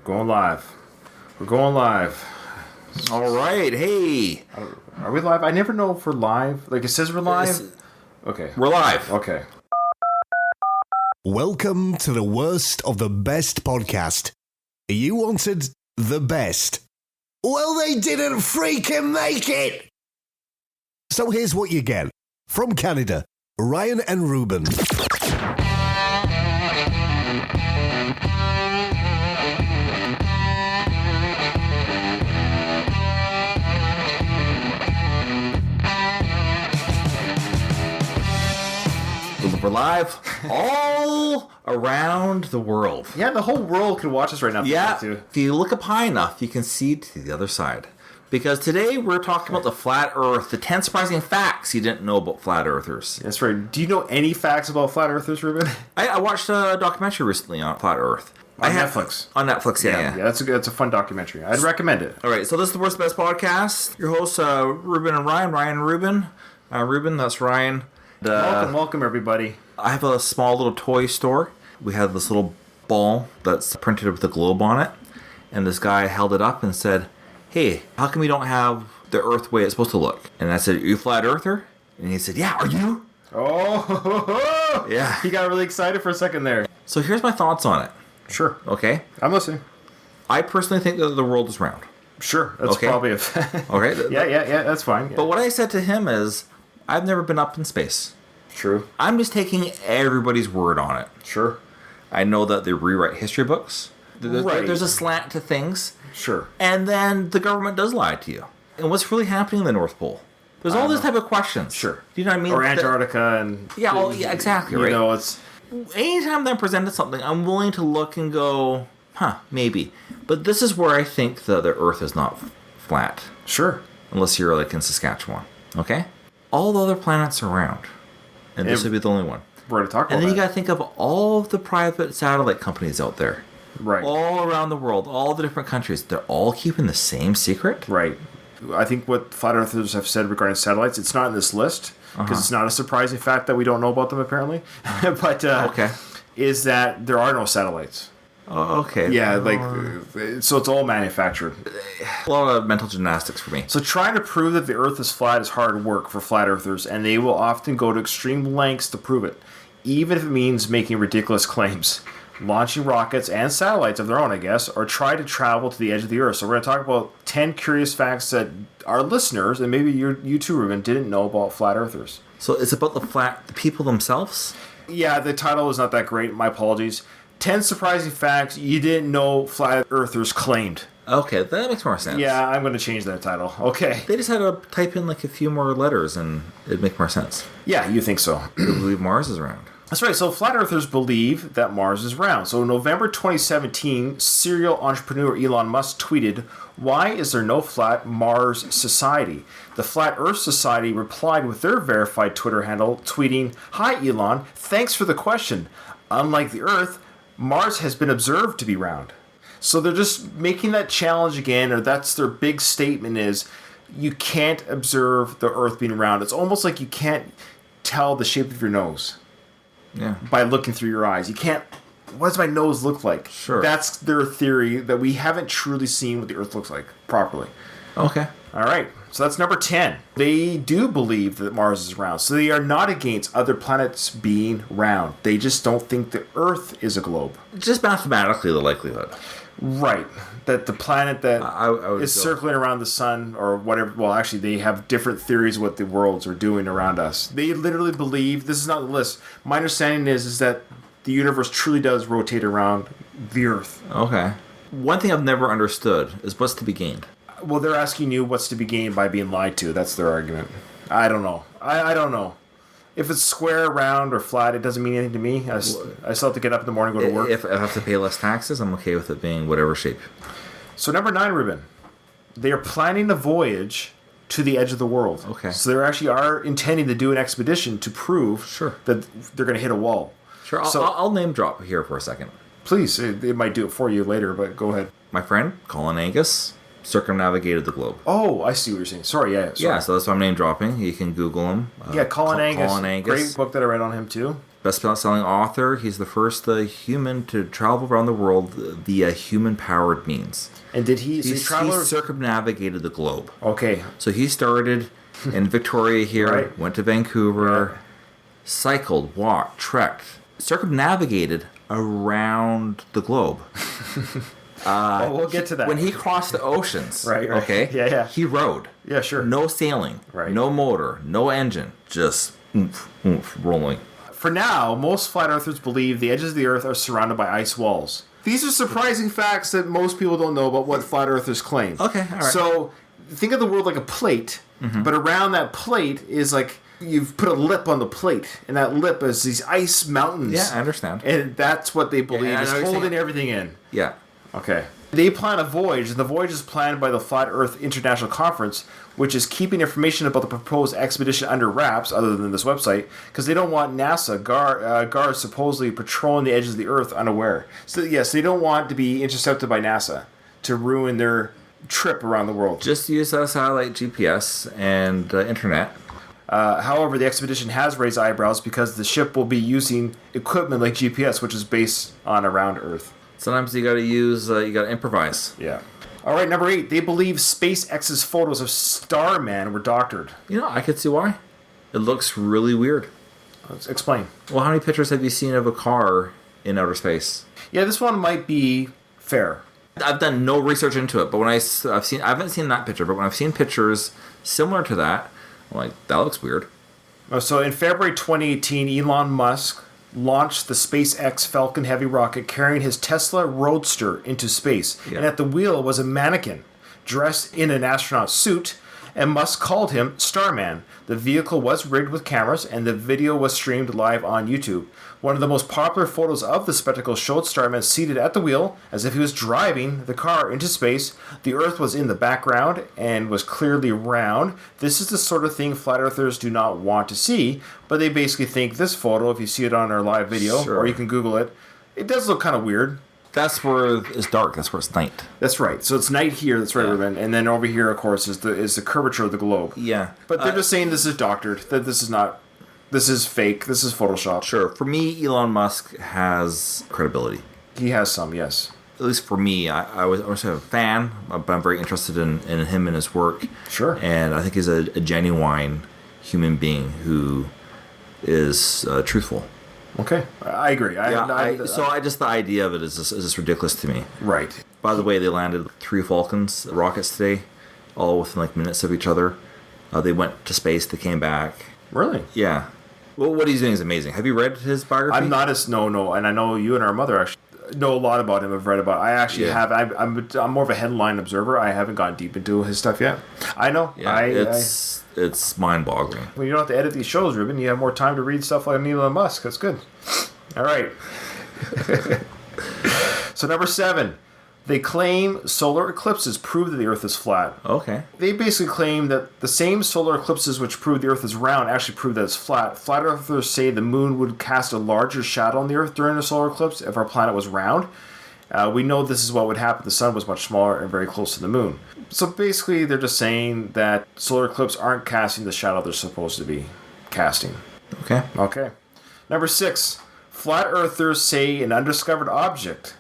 Going live. We're going live. All right. Hey. Are we live? I never know if we're live. Like, it says we're live. Okay. We're live. Okay. Welcome to the worst of the best podcast. You wanted the best. Well, they didn't freaking make it. So here's what you get. From Canada, Ryan and Ruban. We're live all around the world. Yeah, the whole world can watch us right now. Yeah, if you look up high enough, you can see to the other side. Because today we're talking about the flat earth, the 10 surprising facts you didn't know about flat earthers. That's right. Do you know any facts about flat earthers, Ruben? I watched a documentary recently on flat earth. On Netflix. On Netflix, yeah. Yeah, that's a fun documentary. I'd recommend it. All right, so this is the Worst Best Podcast. Your hosts, Ruben and Ryan. Ryan and Ruben. Ruben, that's Ryan. Welcome, everybody. I have a small little toy store. We have this little ball that's printed with a globe on it. And this guy held it up and said, "Hey, how come we don't have the earth the way it's supposed to look?" And I said, "Are you a flat earther?" And he said, "Yeah, are you?" Oh, yeah. He got really excited for a second there. So here's my thoughts on it. Sure. Okay? I'm listening. I personally think that the world is round. Sure. That's okay. Probably okay. Yeah, that's fine. Yeah. But what I said to him is, I've never been up in space. True. I'm just taking everybody's word on it. Sure. I know that they rewrite history books. There's a slant to things. Sure. And then the government does lie to you. And what's really happening in the North Pole? There's all this type of questions. Sure. Do you know what I mean? Or Antarctica and... Yeah, exactly, right? You know, it's... Anytime they're presented something, I'm willing to look and go, maybe. But this is where I think the Earth is not flat. Sure. Unless you're like in Saskatchewan. Okay? All the other planets are round. And this would be the only one. We're going to talk about And then that. you got to think of all of the private satellite companies out there. Right. All around the world, all the different countries. They're all keeping the same secret? Right. I think what flat earthers have said regarding satellites, it's not in this list, because it's not a surprising fact that we don't know about them, apparently. But okay. Is that there are no satellites. Oh, okay. Yeah, so it's all manufactured. A lot of mental gymnastics for me. So trying to prove that the Earth is flat is hard work for flat earthers, and they will often go to extreme lengths to prove it, even if it means making ridiculous claims, launching rockets and satellites of their own, I guess, or try to travel to the edge of the Earth. So we're going to talk about 10 curious facts that our listeners, and maybe you too, Ruben, didn't know about flat earthers. So it's about the people themselves? Yeah, the title was not that great. My apologies. 10 surprising facts you didn't know flat earthers claimed. Okay, that makes more sense. Yeah, I'm going to change that title. Okay. They just had to type in like a few more letters and it'd make more sense. Yeah, you think so. They believe Mars is round. That's right. So flat earthers believe that Mars is round. So in November 2017, serial entrepreneur Elon Musk tweeted, "Why is there no flat Mars society?" The Flat Earth Society replied with their verified Twitter handle, tweeting, "Hi Elon, thanks for the question. Unlike the Earth, Mars has been observed to be round." So they're just making that challenge again, or that's their big statement is, you can't observe the Earth being round. It's almost like you can't tell the shape of your nose. Yeah. By looking through your eyes. You can't... What does my nose look like? Sure. That's their theory, that we haven't truly seen what the Earth looks like properly. Okay. All right. So that's number 10. They do believe that Mars is round. So they are not against other planets being round. They just don't think the Earth is a globe. Just mathematically the likelihood. Right. That the planet that I would is circling around the sun or whatever... Well, actually, they have different theories of what the worlds are doing around us. They literally believe... This is not the list. My understanding is that the universe truly does rotate around the Earth. Okay. One thing I've never understood is what's to be gained. Well, they're asking you what's to be gained by being lied to. That's their argument. I don't know. I don't know. If it's square, round, or flat, it doesn't mean anything to me. I still have to get up in the morning and go to work. If I have to pay less taxes, I'm okay with it being whatever shape. So number 9, Ruben. They are planning a voyage to the edge of the world. Okay. So they actually are intending to do an expedition to prove that they're going to hit a wall. Sure. I'll name drop here for a second. Please. It might do it for you later, but go ahead. My friend, Colin Angus, circumnavigated the globe. Oh, I see what you're saying. Sorry, yeah. Yeah, so that's why I'm name dropping. You can Google him. Colin Angus. Colin Angus. Great book that I read on him, too. Best-selling author. He's the first human to travel around the world via human-powered means. And did he? He circumnavigated the globe. Okay. So he started in Victoria here, Right. went to Vancouver, cycled, walked, trekked, circumnavigated around the globe. We'll get to that. When he crossed the oceans, Right. okay, Yeah. he rode. Yeah, sure. No sailing, Right. no motor, no engine, just oomph, oomph, rolling. For now, most flat earthers believe the edges of the earth are surrounded by ice walls. These are surprising facts that most people don't know about what flat earthers claim. Okay, all right. So, think of the world like a plate, but around that plate is like you've put a lip on the plate, and that lip is these ice mountains. Yeah, I understand. And that's what they believe I is know what you're holding saying. everything in. Yeah. Okay. They plan a voyage, and the voyage is planned by the Flat Earth International Conference, which is keeping information about the proposed expedition under wraps, other than this website, because they don't want NASA guards supposedly patrolling the edges of the Earth unaware. So yes, they don't want to be intercepted by NASA to ruin their trip around the world. Just use a satellite GPS and internet. However, the expedition has raised eyebrows because the ship will be using equipment like GPS, which is based on around Earth. Sometimes you gotta improvise. Yeah. All right, number 8. They believe SpaceX's photos of Starman were doctored. You know, I could see why. It looks really weird. Let's explain. Well, how many pictures have you seen of a car in outer space? Yeah, this one might be fair. I've done no research into it, but when I haven't seen that picture, but when I've seen pictures similar to that, I'm like, that looks weird. So in February 2018, Elon Musk launched the SpaceX Falcon Heavy rocket carrying his Tesla Roadster into space. Yeah. And at the wheel was a mannequin dressed in an astronaut suit, and Musk called him Starman. The vehicle was rigged with cameras, and the video was streamed live on YouTube. One of the most popular photos of the spectacle showed Starman seated at the wheel as if he was driving the car into space. The Earth was in the background and was clearly round. This is the sort of thing flat earthers do not want to see, but they basically think this photo, if you see it on our live video, Sure. or you can Google it, it does look kind of weird. That's where it's dark. That's where it's night. That's right. So it's night here. That's right, Yeah. Ruben. And then over here, of course, is the curvature of the globe. Yeah. But they're just saying this is doctored. That this is not. This is fake. This is Photoshop. Sure. For me, Elon Musk has credibility. He has some, yes. At least for me, I was a fan, but I'm very interested in him and his work. Sure. And I think he's a genuine human being who is truthful. Okay, I agree. The idea of it is just ridiculous to me. Right. By the way, they landed 3 Falcons rockets today, all within like minutes of each other. They went to space. They came back. Really? Yeah. Well, what he's doing is amazing. Have you read his biography? I'm not as no, and I know you and our mother actually know a lot about him. I've read about. I actually have. I'm more of a headline observer. I haven't gone deep into his stuff yet. I know. Yeah, it's mind-boggling. Well, you don't have to edit these shows, Ruben. You have more time to read stuff like Elon Musk. That's good. All right. So number 7, they claim solar eclipses prove that the Earth is flat. Okay. They basically claim that the same solar eclipses which prove the Earth is round actually prove that it's flat. Flat Earthers say the moon would cast a larger shadow on the Earth during a solar eclipse if our planet was round. We know this is what would happen. The sun was much smaller and very close to the moon. So basically, they're just saying that solar eclipses aren't casting the shadow they're supposed to be casting. Okay. Okay. Number 6, flat earthers say an undiscovered object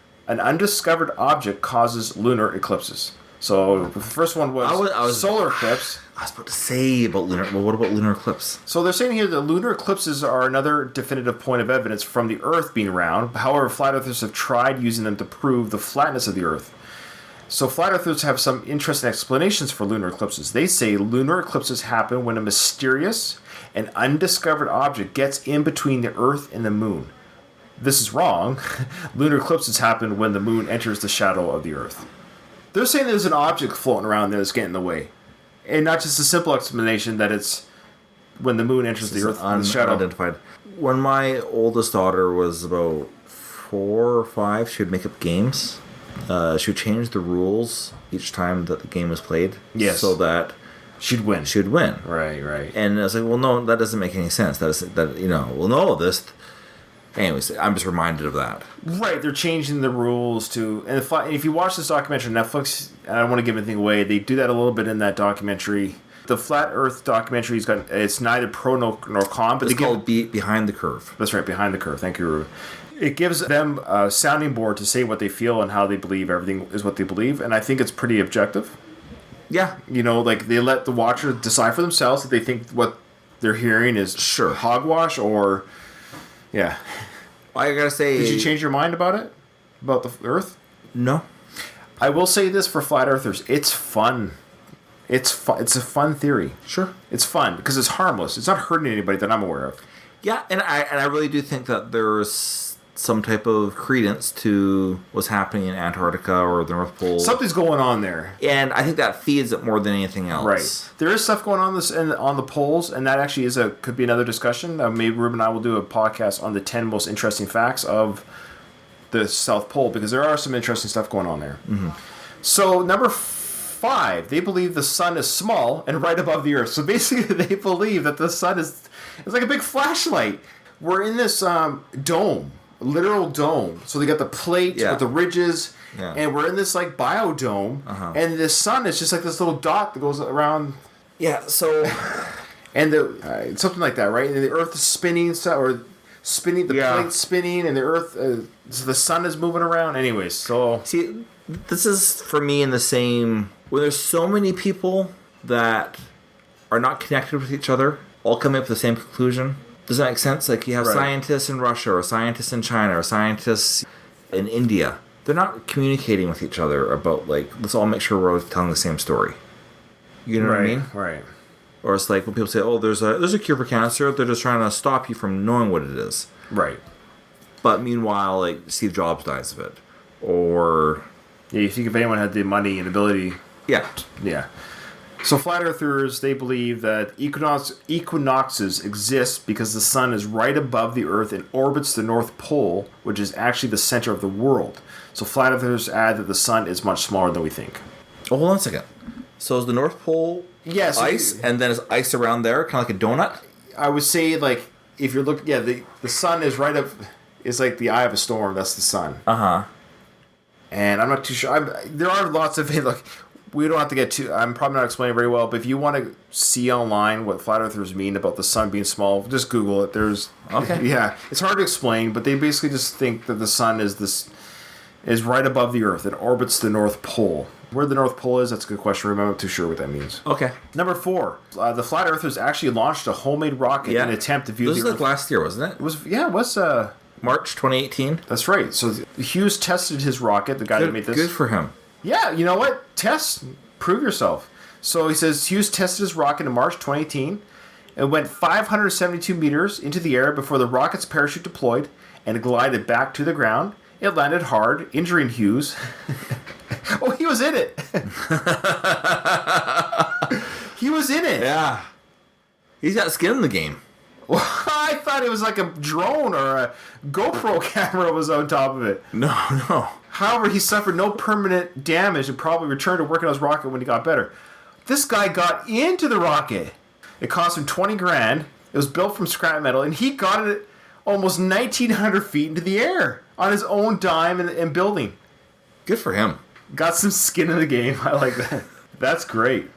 causes lunar eclipses. So the first one was solar eclipse. I was about to say about lunar. Well, what about lunar eclipse? So they're saying here that lunar eclipses are another definitive point of evidence from the Earth being round. However, flat earthers have tried using them to prove the flatness of the Earth. So flat earthers have some interesting explanations for lunar eclipses. They say lunar eclipses happen when a mysterious and undiscovered object gets in between the Earth and the moon. This is wrong. Lunar eclipses happen when the moon enters the shadow of the Earth. They're saying there's an object floating around there that's getting in the way. And not just a simple explanation that it's when the moon enters the Earth in the shadow. Unidentified. When my oldest daughter was about 4 or 5, she would make up games. She would change the rules each time that the game was played. Yes. So that she'd win. Right. And I was like, well, no, that doesn't make any sense. This. Anyways, I'm just reminded of that. Right, they're changing the rules to... And if you watch this documentary on Netflix, I don't want to give anything away, they do that a little bit in that documentary. The Flat Earth documentary, it's neither pro nor con, but It's called Behind the Curve. That's right, Behind the Curve. Thank you, Ruben. It gives them a sounding board to say what they feel and how they believe everything is what they believe, and I think it's pretty objective. Yeah. Like they let the watcher decide for themselves if they think what they're hearing is hogwash or... Yeah. I gotta say... Did you change your mind about it? About the Earth? No. I will say this for Flat Earthers. It's fun. It's a fun theory. Sure. It's fun because it's harmless. It's not hurting anybody that I'm aware of. Yeah, and I really do think that there's some type of credence to what's happening in Antarctica or the North Pole. Something's going on there. And I think that feeds it more than anything else. Right. There is stuff going on on the poles, and that actually could be another discussion. Maybe Ruben and I will do a podcast on the 10 most interesting facts of the South Pole, because there are some interesting stuff going on there. Mm-hmm. So, number 5, they believe the sun is small and right above the Earth. So basically, they believe that the sun is like a big flashlight. We're in this dome. Literal dome. So they got the plate with the ridges, and we're in this like biodome, and the sun is just like this little dot that goes around. Yeah. So, and something like that, right? And the Earth is spinning, the plate's spinning, and the Earth, so the sun is moving around. Anyways, so see, this is for me in the same when there's so many people that are not connected with each other, all coming up with the same conclusion. Does that make sense? Like you have scientists in Russia or scientists in China or scientists in India. They're not communicating with each other about, like, let's all make sure we're telling the same story. You know what I mean? Right. Or it's like when people say, oh, there's a cure for cancer. They're just trying to stop you from knowing what it is. Right. But meanwhile, like, Steve Jobs dies of it. Or... Yeah, you think if anyone had the money and ability... Yeah. Yeah. So Flat Earthers, they believe that equinoxes exist because the sun is right above the Earth and orbits the North Pole, which is actually the center of the world. So Flat Earthers add that the sun is much smaller than we think. Oh, hold on a second. So is the North Pole ice, and then is ice around there, kind of like a donut? I would say, like, if you're looking... Yeah, the sun is right up... It's like the eye of a storm. That's the sun. Uh-huh. And I'm not too sure... there are lots of... Look... We don't have to get too... I'm probably not explaining very well, but if you want to see online what Flat Earthers mean about the sun being small, just Google it. There's... Okay. Yeah. It's hard to explain, but they basically just think that the sun is right above the Earth. It orbits the North Pole. Where the North Pole is, that's a good question. I'm not too sure what that means. Okay. Number 4. The Flat Earthers actually launched a homemade rocket in an attempt to view the Earth. This was like last year, wasn't it? It was... March 2018? That's right. So Hughes tested his rocket, the guy that made this. Good for him. Yeah, you know what? Prove yourself. So he says Hughes tested his rocket in March 2018 and went 572 meters into the air before the rocket's parachute deployed and glided back to the ground. It landed hard, injuring Hughes. Oh, he was in it. He was in it. Yeah. He's got skin in the game. Well, I thought it was like a drone or a GoPro camera was on top of it. No. However, he suffered no permanent damage and probably returned to working on his rocket when he got better. This guy got into the rocket. It cost him $20,000. It was built from scrap metal, and he got it almost 1,900 feet into the air on his own dime and building. Good for him. Got some skin in the game. I like that. That's great.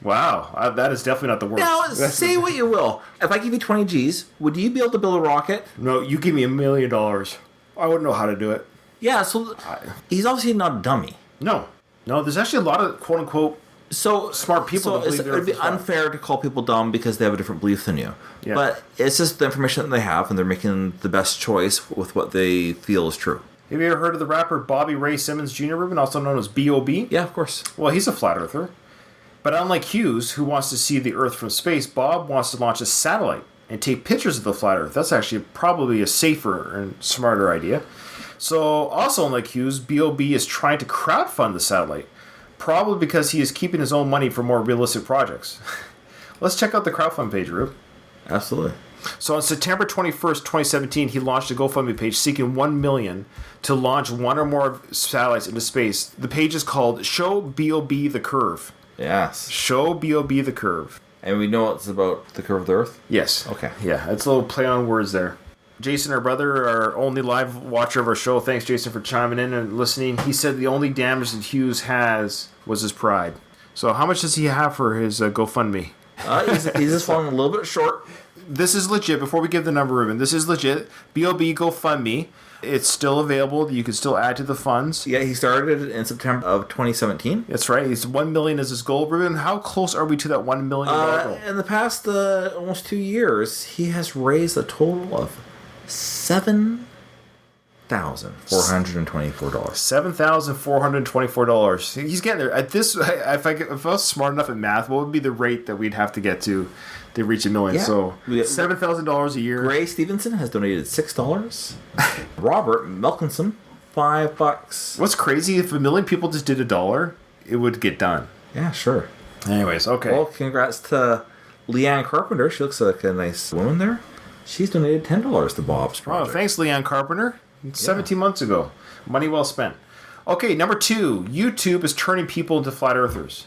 Wow, that is definitely not the worst. Now, say what you will. If I give you 20 G's, would you be able to build a rocket? No, you give me $1 million. I wouldn't know how to do it. Yeah, so he's obviously not a dummy. No, there's actually a lot of quote-unquote smart people that believe it would be unfair to call people dumb because they have a different belief than you. Yeah. But it's just the information that they have, and they're making the best choice with what they feel is true. Have you ever heard of the rapper Bobby Ray Simmons Jr., Ruben, also known as B.O.B.? Yeah, of course. Well, he's a flat earther. But unlike Hughes, who wants to see the Earth from space, Bob wants to launch a satellite and take pictures of the flat Earth. That's actually probably a safer and smarter idea. So, also unlike Hughes, B.O.B. is trying to crowdfund the satellite, probably because he is keeping his own money for more realistic projects. Let's check out the crowdfund page, Rube. Absolutely. So on September 21st, 2017, he launched a GoFundMe page seeking $1 million to launch one or more satellites into space. The page is called Show B.O.B. the Curve. Yes. Show B.O.B. the Curve. And we know it's about the curve of the Earth? Yes. Okay. Yeah, it's a little play on words there. Jason, our brother, our only live watcher of our show, thanks, Jason, for chiming in and listening. He said the only damage that Hughes has was his pride. So how much does he have for his GoFundMe? He's just falling a little bit short. This is legit. Before we give the number, Ruben, this is legit. B.O.B. GoFundMe. It's still available. You can still add to the funds. Yeah, he started in September of 2017. That's right. He's 1 million is his goal. Ruben, how close are we to that $1 million goal? In the past almost 2 years, he has raised a total of $7,424. $7,424. He's getting there. At this, if I was smart enough at math, what would be the rate that we'd have to get to reach $1 million? Yeah. So $7,000 a year. Gray Stevenson has donated $6. Robert Melkinson, $5. What's crazy? If 1 million people just did $1, it would get done. Yeah, sure. Anyways, okay. Well, congrats to Leanne Carpenter. She looks like a nice woman there. She's donated $10 to Bob's project. Oh, thanks, Leanne Carpenter. 17 months ago. Money well spent. Okay, number 2. YouTube is turning people into flat earthers.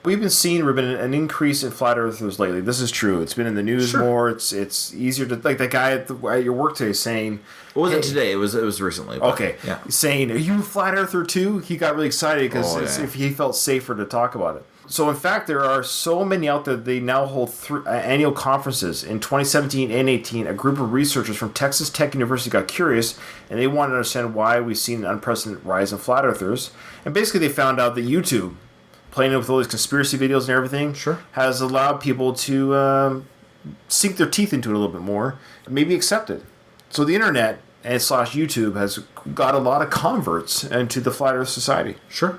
We've been seeing, Ruben, an increase in flat earthers lately. This is true. It's been in the news more. It's easier to, like that guy at your work today saying. It wasn't today. It was recently. Okay. Yeah. Saying, "Are you a flat earther too?" He got really excited because if he felt safer to talk about it. So in fact, there are so many out there. They now hold annual conferences. In 2017 and 18, a group of researchers from Texas Tech University got curious, and they wanted to understand why we've seen an unprecedented rise in flat earthers. And basically, they found out that YouTube, playing with all these conspiracy videos and everything, has allowed people to sink their teeth into it a little bit more, and maybe accept it. So the internet and / YouTube has got a lot of converts into the flat Earth society. Sure.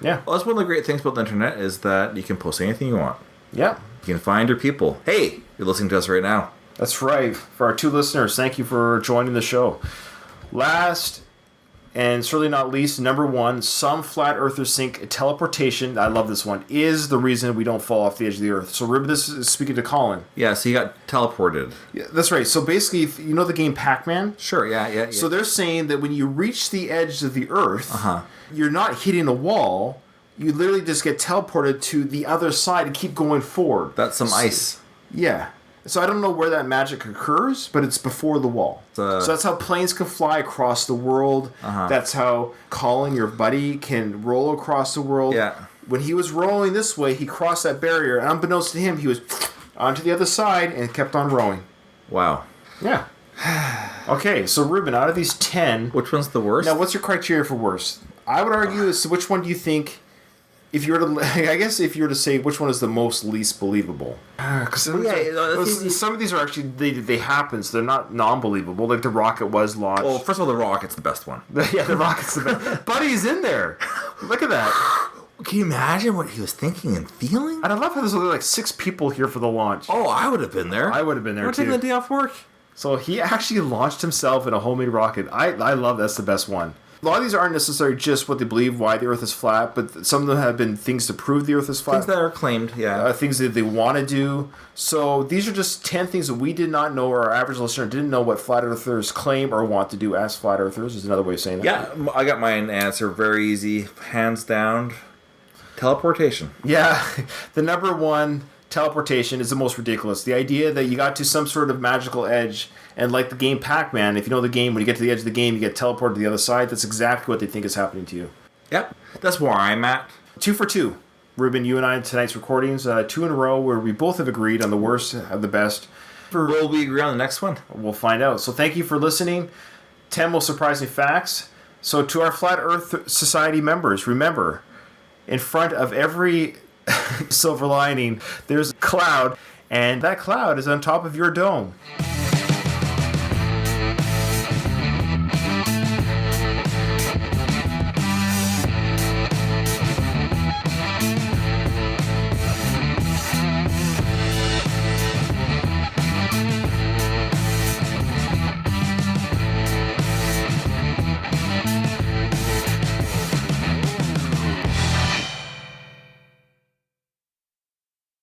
Yeah. Well, that's one of the great things about the internet is that you can post anything you want. Yeah. You can find your people. Hey, you're listening to us right now. That's right. For our 2 listeners, thank you for joining the show. Last and certainly not least, number 1, some flat earthers think teleportation, I love this one, is the reason we don't fall off the edge of the earth. So, Ruben, this is speaking to Colin. Yeah, so you got teleported. Yeah, that's right. So basically, if you know the game Pac-Man? Sure, yeah. So they're saying that when you reach the edge of the earth, you're not hitting a wall. You literally just get teleported to the other side and keep going forward. That's some ice. Yeah. So I don't know where that magic occurs, but it's before the wall. So that's how planes can fly across the world. That's how Colin, your buddy, can roll across the world. Yeah. When he was rolling this way, he crossed that barrier, and unbeknownst to him, he was onto the other side and kept on rowing. Wow. Yeah. Okay, so Ruben, out of these 10... Which one's the worst? Now, what's your criteria for worst? I would argue as to which one do you think... If you were to, I guess, if you were to say which one is the most least believable, because some of these are actually they happen, so they're not non-believable. Like the rocket was launched. Well, first of all, the rocket's the best one. Yeah, the rocket's the best. Buddy's in there. Look at that. Can you imagine what he was thinking and feeling? And I love how there's only like 6 people here for the launch. Oh, I would have been there. I would have been there too. Taking the day off work. So he actually launched himself in a homemade rocket. I love that's the best one. A lot of these aren't necessarily just what they believe, why the Earth is flat, but some of them have been things to prove the Earth is flat. Things that are claimed, yeah. Things that they want to do. So these are just 10 things that we did not know, or our average listener didn't know what flat Earthers claim or want to do as flat Earthers, is another way of saying that. Yeah, I got my answer very easy. Hands down. Teleportation. Yeah, the number 1... teleportation is the most ridiculous. The idea that you got to some sort of magical edge, and like the game Pac-Man, if you know the game, when you get to the edge of the game, you get teleported to the other side. That's exactly what they think is happening to you. Yep, that's where I'm at. 2 for 2. Ruben, you and I in tonight's recordings, 2 in a row where we both have agreed on the worst and the best. Will we agree on the next one? We'll find out. So thank you for listening. 10 most surprising facts. So to our Flat Earth Society members, remember, in front of every silver lining, there's a cloud, and that cloud is on top of your dome.